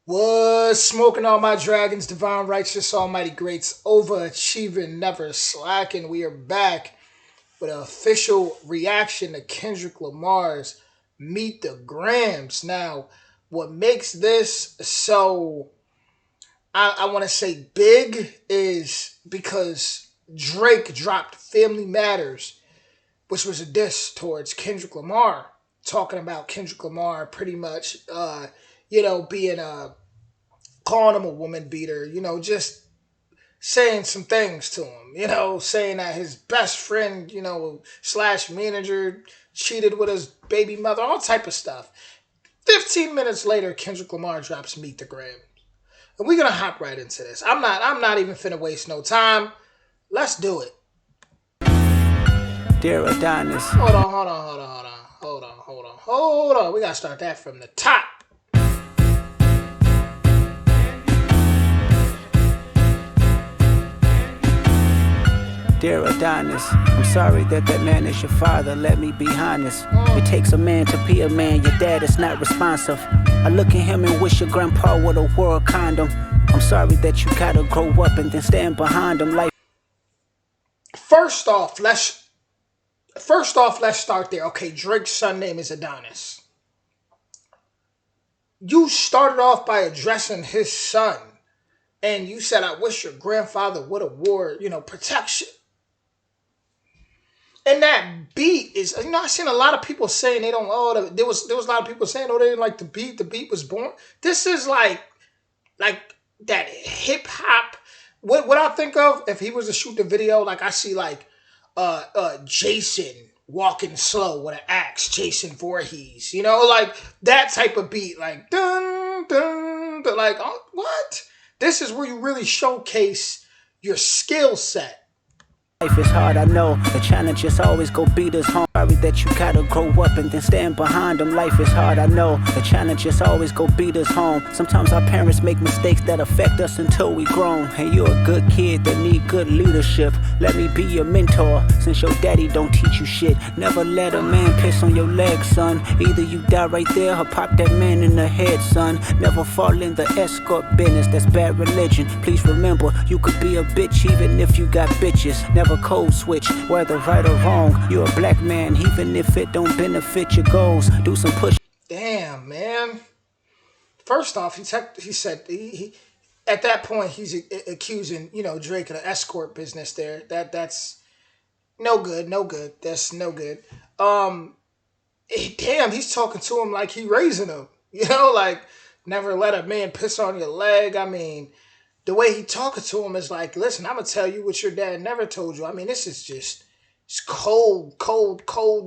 Was smoking all my dragons, divine righteous, almighty greats, overachieving, never slacking. We are back with an official reaction to Kendrick Lamar's Meet the Grams. Now, what makes this so, I want to say big is because Drake dropped Family Matters, which was a diss towards Kendrick Lamar, talking about Kendrick Lamar pretty much, being calling him a woman beater, just saying some things to him, saying that his best friend, slash manager cheated with his baby mother, all type of stuff. 15 minutes later, Kendrick Lamar drops Meet the Gram. And we're gonna hop right into this. I'm not even finna waste no time. Let's do it. Dear Adonis. Hold on. We gotta start that from the top. Dear Adonis, I'm sorry that man is your father, let me be honest. It takes a man to be a man, your dad is not responsive. I look at him and wish your grandpa would have wore a condom. I'm sorry that you gotta grow up and then stand behind him like... First off, let's start there. Okay, Drake's son name is Adonis. You started off by addressing his son, and you said, I wish your grandfather would have wore, protection. And that beat is, I've seen a lot of people saying they don't, there was a lot of people saying, they didn't like the beat was born. This is like that hip hop. What I think of, if he was to shoot the video, like I see Jason walking slow with an axe, Jason Voorhees, like that type of beat, like dun, dun, dun, like, oh, what? This is where you really showcase your skill set. Life is hard, I know. The challenges always go beat us home. Sorry that you gotta grow up and then stand behind them. Life is hard, I know. The challenges always go beat us home. Sometimes our parents make mistakes that affect us until we grown. And you're a good kid that need good leadership. Let me be your mentor, since your daddy don't teach you shit. Never let a man piss on your leg, son. Either you die right there or pop that man in the head, son. Never fall in the escort business, that's bad religion. Please remember, you could be a bitch even if you got bitches. Never code switch, whether right or wrong. You're a black man, even if it don't benefit your goals. Do some push. Damn, man. First off, he said he at that point he's accusing Drake of the escort business. There, that's no good. That's no good. Damn, he's talking to him like he raising him. Like never let a man piss on your leg. I mean, the way he talking to him is like, listen, I'm going to tell you what your dad never told you. I mean, this is just, it's cold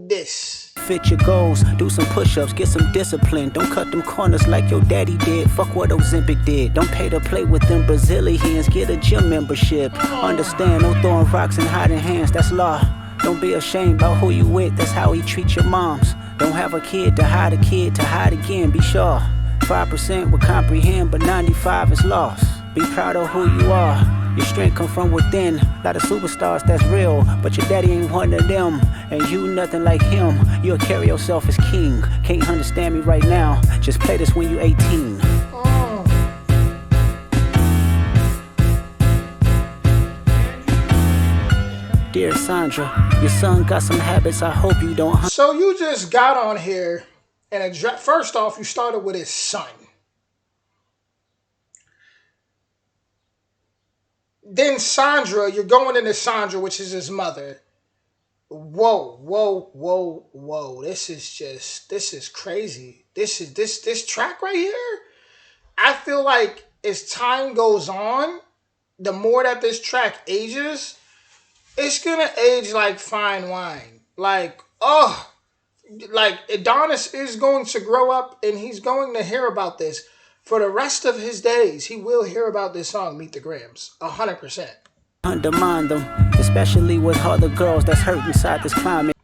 this. Fit your goals, do some push-ups, get some discipline. Don't cut them corners like your daddy did. Fuck what Ozempic did. Don't pay to play with them Brazilians. Get a gym membership. Understand, no throwing rocks and hiding hands, that's law. Don't be ashamed about who you with, that's how he treats your moms. Don't have a kid to hide again, be sure. 5% will comprehend, but 95 is lost. Be proud of who you are. Your strength come from within. A lot of superstars, that's real, but your daddy ain't one of them. And you nothing like him. You'll carry yourself as king. Can't understand me right now. Just play this when you 18. Dear Sandra, your son got some habits I hope you don't... So you just got on here and first off, you started with his son. Then Sandra, you're going into Sandra, which is his mother. Whoa. This is crazy. This track right here, I feel like as time goes on, the more that this track ages, it's going to age like fine wine. Like Adonis is going to grow up and he's going to hear about this. For the rest of his days, he will hear about this song, Meet the Grams, 100%. Undermine them, especially with other girls that's hurt inside this climate.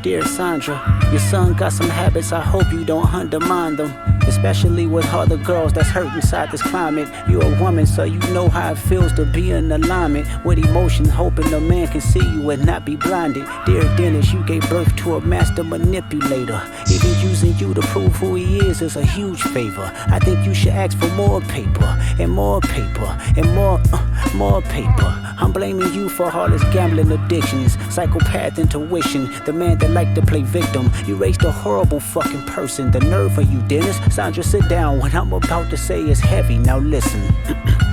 Dear Sandra, your son got some habits, I hope you don't undermine them. especially with other girls that's hurt inside this climate. You're a woman, so you know how it feels to be in alignment with emotions, hoping a man can see you and not be blinded. Dear Dennis, you gave birth to a master manipulator. Even using you to prove who he is a huge favor. I think you should ask for more paper and more paper and more paper. I'm blaming you for all his gambling addictions, psychopath intuition, the man that liked to play victim. You raised a horrible fucking person. The nerve of you, Dennis. Sandra, sit down. What I'm about to say is heavy. Now listen.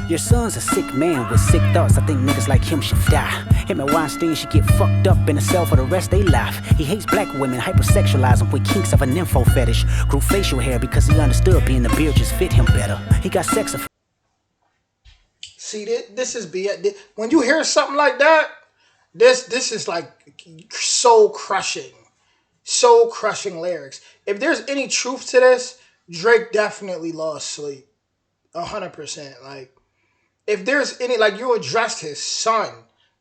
Your son's a sick man with sick thoughts. I think niggas like him should die. Him and Weinstein should get fucked up in a cell for the rest of their life. He hates black women, hypersexualize them with kinks of a nympho fetish. Grew facial hair because he understood being the beard just fit him better. He got sex. See, this is when you hear something like that, this is like soul crushing lyrics. If there's any truth to this, Drake definitely lost sleep, 100%. Like, if there's any, like, you addressed his son,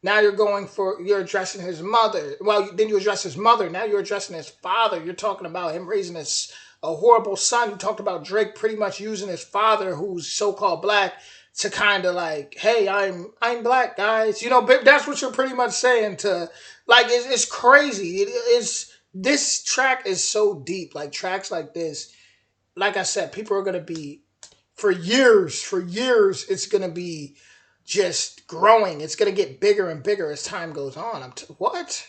now you're addressing his mother. Well, then you address his mother. Now you're addressing his father. You're talking about him raising a horrible son. You talked about Drake pretty much using his father, who's so-called black, to kind of like, hey, I'm black, guys. You know, that's what you're pretty much saying to, like, it's crazy. This track is so deep. Like, tracks like this, like I said, people are going to be, for years, it's going to be just growing. It's going to get bigger and bigger as time goes on. What?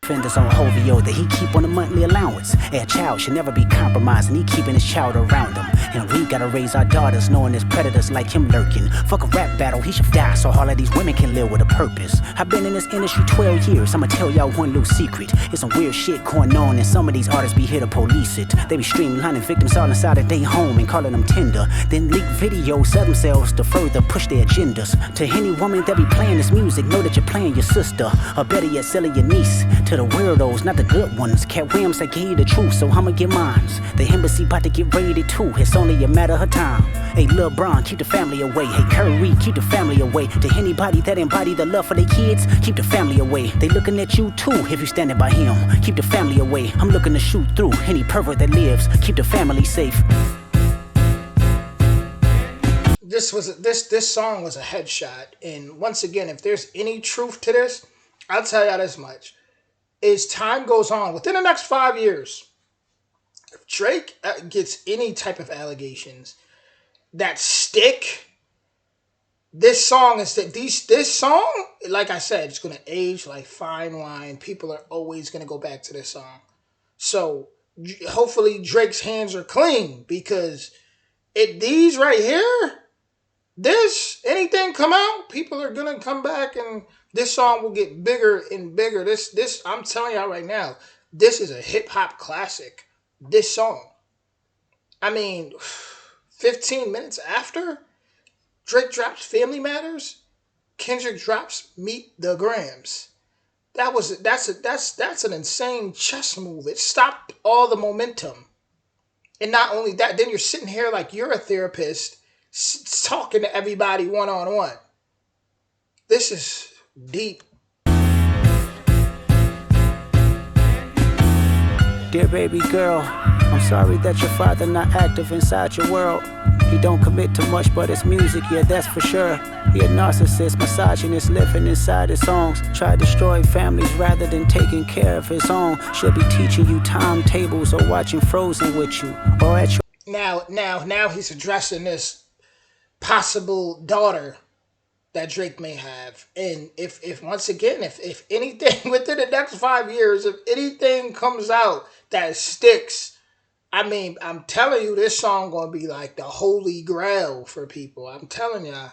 Offenders on Hovio that he keep on a monthly allowance. A child should never be compromised, and he keeping his child around him. And we gotta raise our daughters knowing there's predators like him lurking. Fuck a rap battle, he should die so all of these women can live with a purpose. I've been in this industry 12 years, I'ma tell y'all one little secret. It's some weird shit going on, and some of these artists be here to police it. They be streamlining victims all inside of their home and calling them tender. Then leak videos, sell themselves to further push their agendas. To any woman that be playing this music, know that you're playing your sister, or better yet, selling your niece. To the weirdos, not the good ones. Cat Williams, I gave you the truth, so I'ma get mines. The embassy about to get raided too, it's only a matter of time. Hey, Lil Bron, keep the family away. Hey, Curry, keep the family away. To anybody that embody the love for their kids, keep the family away. They looking at you too, if you standing by him. Keep the family away. I'm looking to shoot through any pervert that lives. Keep the family safe. This song was a headshot, and once again, if there's any truth to this, I'll tell y'all this much. As time goes on, within the next 5 years, if Drake gets any type of allegations that stick, this song, like I said, it's going to age like fine wine. People are always going to go back to this song. So hopefully Drake's hands are clean, because these right here, anything come out, people are going to come back, and this song will get bigger and bigger. This I'm telling y'all right now, this is a hip-hop classic. This song. I mean, 15 minutes after Drake drops Family Matters, Kendrick drops Meet the Grams. That's an insane chess move. It stopped all the momentum. And not only that, then you're sitting here like you're a therapist talking to everybody one-on-one. This is deep. Dear baby girl, I'm sorry that your father not active inside your world. He don't commit to much but his music, yeah, that's for sure. He a narcissist, misogynist, living inside his songs. Try destroying families rather than taking care of his own. Should be teaching you timetables or watching Frozen with you. Or at your Now he's addressing this possible daughter that Drake may have. And if once again, if anything within the next 5 years, if anything comes out that sticks, I mean, I'm telling you, this song gonna be like the holy grail for people. I'm telling y'all.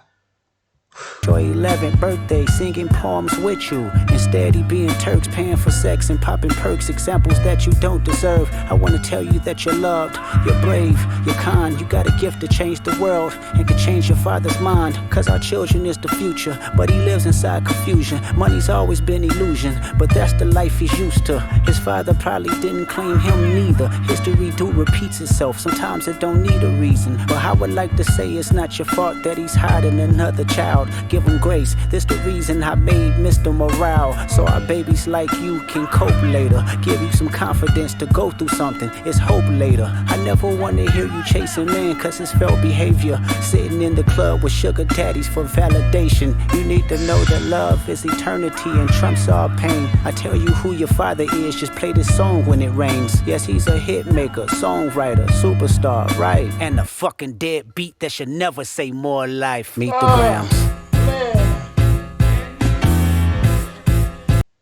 Your 11th birthday, singing poems with you. Instead, he being Turks, paying for sex and popping perks, examples that you don't deserve. I want to tell you that you're loved, you're brave, you're kind. You got a gift to change the world and can change your father's mind. Cause our children is the future, but he lives inside confusion. Money's always been illusion, but that's the life he's used to. His father probably didn't claim him neither. History do repeats itself, sometimes it don't need a reason. But I would like to say it's not your fault that he's hiding another child. child. Give him grace. This the reason I made Mr. Morale. So our babies like you can cope later. Give you some confidence to go through something. It's hope later. I never wanna hear you chasing men, cause it's failed behavior. Sitting in the club with sugar daddies for validation. You need to know that love is eternity and trumps all pain. I tell you who your father is, just play this song when it rains. Yes, he's a hit maker, songwriter, superstar, right? And a fucking dead beat that should never say more life. Meet the Grams. Man,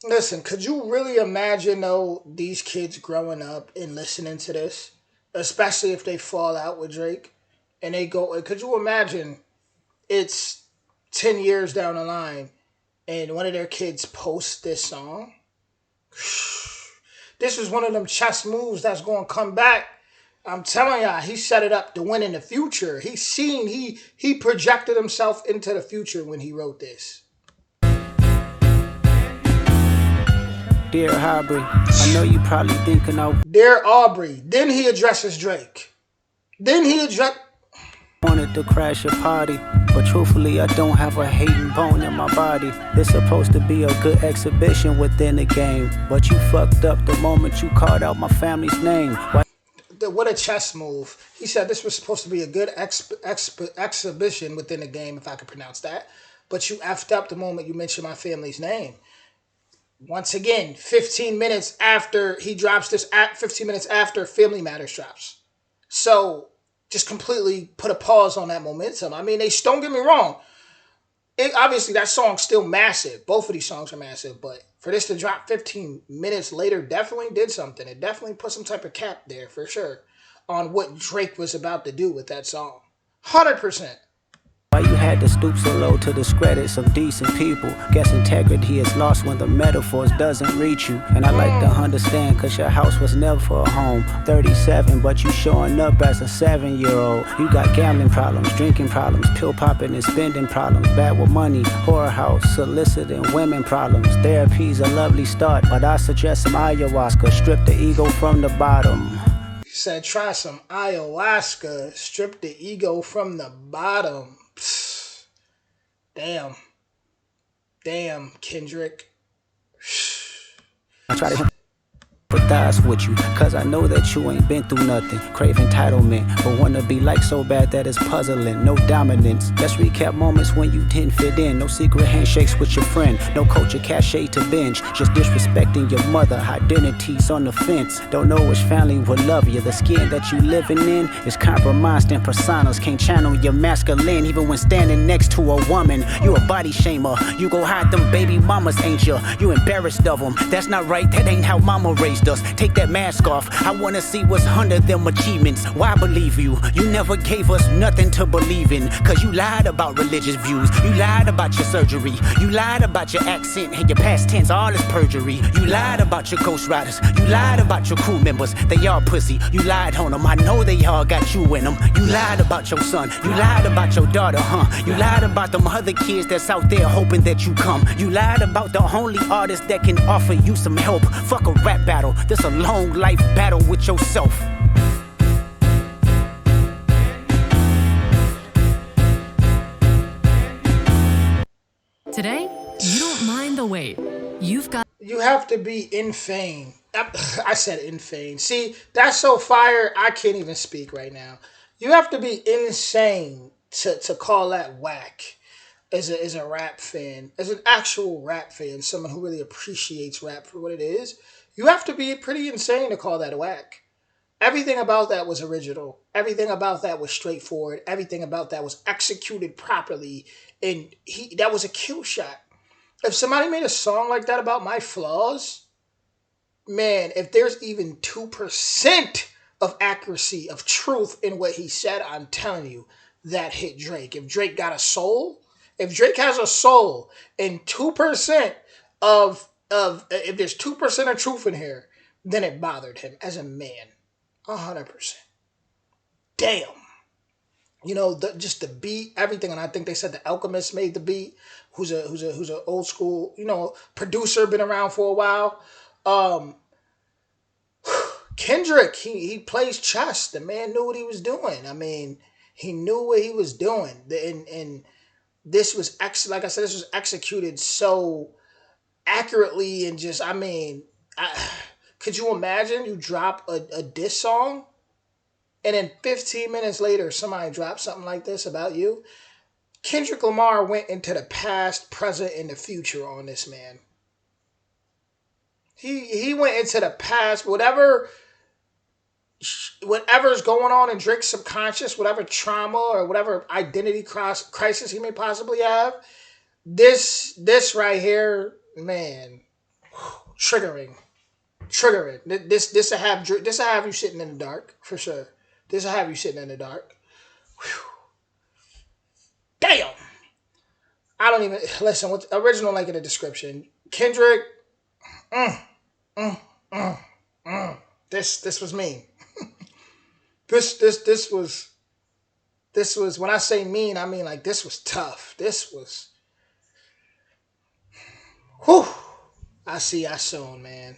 listen, could you really imagine though these kids growing up and listening to this, especially if they fall out with Drake and they go? Could you imagine it's 10 years down the line and one of their kids posts this song? This is one of them chess moves that's going to come back. I'm telling y'all, he set it up to win in the future. He projected himself into the future when he wrote this. Dear Aubrey, I know you probably thinking I Dear Aubrey. Then he addresses Drake. Then he address. wanted to crash your party, but truthfully I don't have a hating bone in my body. It's supposed to be a good exhibition within the game, but you fucked up the moment you called out my family's name. What a chess move. He said this was supposed to be a good exhibition within the game, if I could pronounce that. But you effed up the moment you mentioned my family's name. Once again, 15 minutes after he drops this, 15 minutes after Family Matters drops. So just completely put a pause on that momentum. I mean, don't get me wrong. Obviously, that song's still massive. Both of these songs are massive, but for this to drop 15 minutes later definitely did something. It definitely put some type of cap there, for sure, on what Drake was about to do with that song. 100%. Why you had to stoop so low to discredit some decent people? Guess integrity is lost when the metaphors doesn't reach you. And I like to understand, cause your house was never a home. 37, but you showing up as a 7-year-old. You got gambling problems, drinking problems, pill popping and spending problems, bad with money, whorehouse, soliciting women problems. Therapy's a lovely start, but I suggest some ayahuasca, strip the ego from the bottom. He said try some ayahuasca, strip the ego from the bottom. Psst. Damn. Damn, Kendrick. I try to empathize with you, cause I know that you ain't been through nothing. Crave entitlement, but wanna be like so bad that it's puzzling. No dominance. Let's recap moments when you didn't fit in. No secret handshakes with your friend. No culture cachet to binge. Just disrespecting your mother. Identities on the fence. Don't know which family will love you. The skin that you living in is compromised in personas. Can't channel your masculine even when standing next to a woman. You a body shamer. You go hide them baby mamas, ain't you? You embarrassed of them. That's not right. That ain't how mama raised us. Take that mask off. I wanna see what's under them achievements. Why believe you? You never gave us nothing to believe in. Cause you lied about religious views. You lied about your surgery. You lied about your accent and your past tense. All is perjury. You lied about your ghostwriters. You lied about your crew members. They all pussy. You lied on them. I know they all got you in them. You lied about your son. You lied about your daughter, huh? You lied about them other kids that's out there hoping that you come. You lied about the only artist that can offer you some help. Fuck a rap battle. This a long life battle with yourself. Today, you don't mind the wait. You have to be in fame. I said in fame. See, that's so fire, I can't even speak right now. You have to be insane to call that whack as a rap fan, as an actual rap fan, someone who really appreciates rap for what it is. You have to be pretty insane to call that whack. Everything about that was original. Everything about that was straightforward. Everything about that was executed properly. And that was a kill shot. If somebody made a song like that about my flaws, man, if there's even 2% of accuracy, of truth in what he said, I'm telling you, that hit Drake. If Drake got a soul, if Drake has a soul and 2% if there's 2% of truth in here, then it bothered him as a man. 100%. Damn. You know, just the beat, everything, and I think they said the Alchemist made the beat, who's a old school, producer, been around for a while. Kendrick, he plays chess. The man knew what he was doing. I mean, he knew what he was doing, and this was like I said, this was executed so accurately and just, I mean, could you imagine you drop a diss song and then 15 minutes later somebody drops something like this about you? Kendrick Lamar went into the past, present, and the future on this man. He went into the past, whatever's going on in Drake's subconscious, whatever trauma or whatever identity crisis he may possibly have. This right here, man, triggering. This will have you sitting in the dark for sure. This will have you sitting in the dark. Whew. Damn. I don't even listen. What's original link in the description? Kendrick. Mm, mm, mm, mm. This was mean. This was when I say mean, I mean like this was tough. This was. Whew. I see I soon, man.